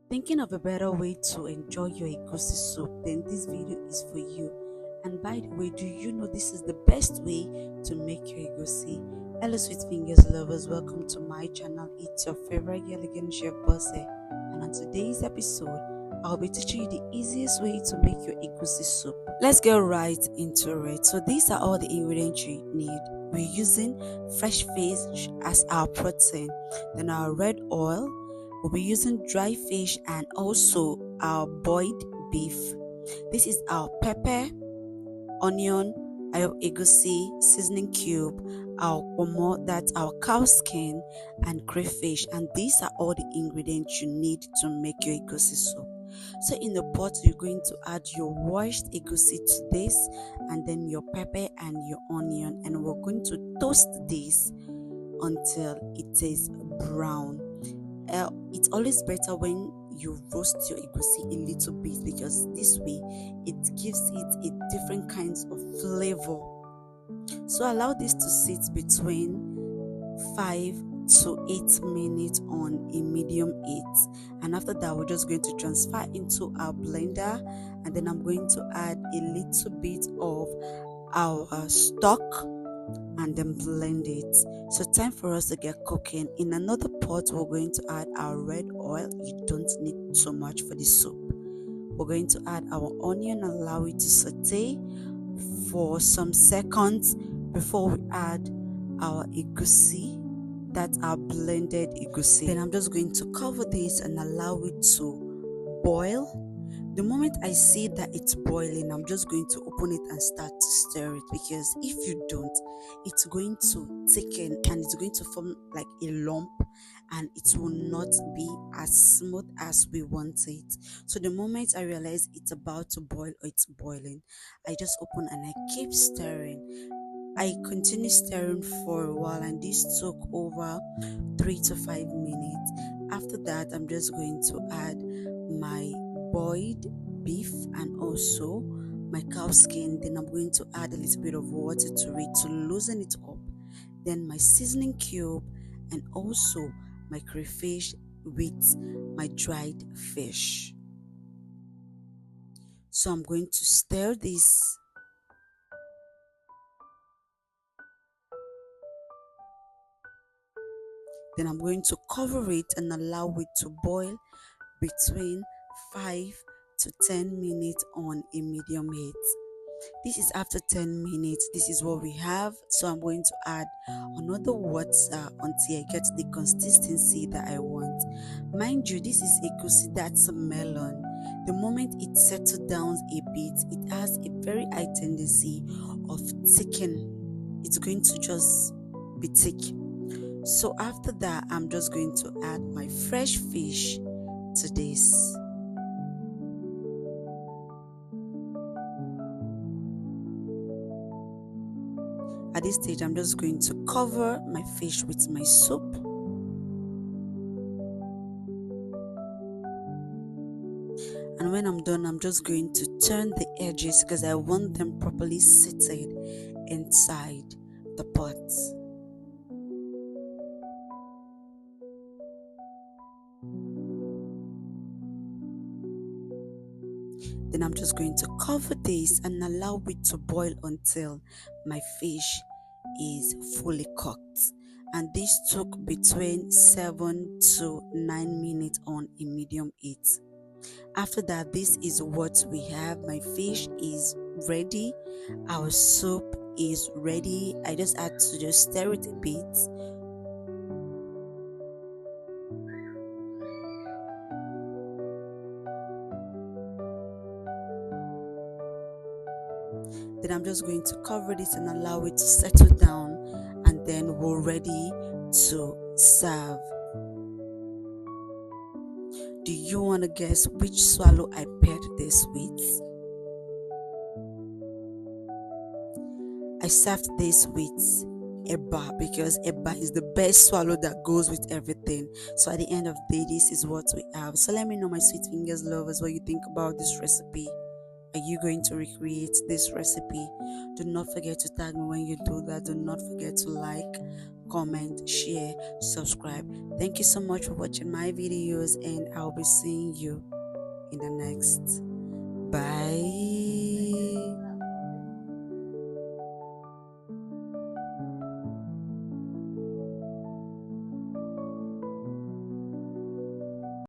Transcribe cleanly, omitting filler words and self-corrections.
Thinking of a better way to enjoy your egusi soup? Then this video is for you. And by the way, do you know this is the best way to make your egusi? Hello, sweet fingers lovers. Welcome to my channel. It's your favorite girl again, Chef Bosse. And on today's episode, I'll be teaching you the easiest way to make your egusi soup. Let's get right into it. So these are all the ingredients you need. We're using fresh fish as our protein, then our red oil. We'll be using dry fish and also our boiled beef. This is our pepper, onion, our egusi, seasoning cube, our omo, that's our cow skin, and crayfish. And these are all the ingredients you need to make your egusi soup. So in the pot, you're going to add your washed egusi to this, and then your pepper and your onion, and we're going to toast this until it is brown. It's always better when you roast your egusi a little bit, because this way it gives it a different kinds of flavor. So allow this to sit between 5 to 8 minutes on a medium heat, and after that we're just going to transfer into our blender, and then I'm going to add a little bit of our stock and then blend it. So time for us to get cooking. In another pot, we're going to add our red oil. You don't need so much for the soup. We're going to add our onion and allow it to saute for some seconds before we add our egusi, that's our blended egusi. Then I'm just going to cover this and allow it to boil. The moment I see that it's boiling, I'm just going to open it and start to stir it, because if you don't, it's going to thicken and it's going to form like a lump, and it will not be as smooth as we want it. So the moment I realize it's about to boil or it's boiling, I just open and I keep stirring. I continue stirring for a while, and this took over 3 to 5 minutes. After that, I'm just going to add my boiled beef and also my cow skin. Then I'm going to add a little bit of water to it to loosen it up. Then my seasoning cube and also my crayfish with my dried fish. So I'm going to stir this. Then I'm going to cover it and allow it to boil between 5 to 10 minutes on a medium heat. This is after 10 minutes. This is what we have. So I'm going to add another water until I get the consistency that I want. Mind you, this is egusi, that's a melon. The moment it settles down a bit, it has a very high tendency of thickening. It's going to just be thick. So after that, I'm just going to add my fresh fish to this. At this stage, I'm just going to cover my fish with my soup. And when I'm done, I'm just going to turn the edges because I want them properly seated inside the pot. Then I'm just going to cover this and allow it to boil until my fish is fully cooked. And this took between 7 to 9 minutes on a medium heat. After that, this is what we have. My fish is ready. Our soup is ready. I just had to just stir it a bit. Then I'm just going to cover this and allow it to settle down, and then we're ready to serve. Do you want to guess which swallow I paired this with? I served this with eba, because eba is the best swallow that goes with everything. So at the end of the day, this is what we have. So let me know, my sweet fingers lovers, what you think about this recipe. Are you going to recreate this recipe? Do not forget to tag me when you do that. Do not forget to like, comment, share, subscribe. Thank you so much for watching my videos, and I'll be seeing you in the next.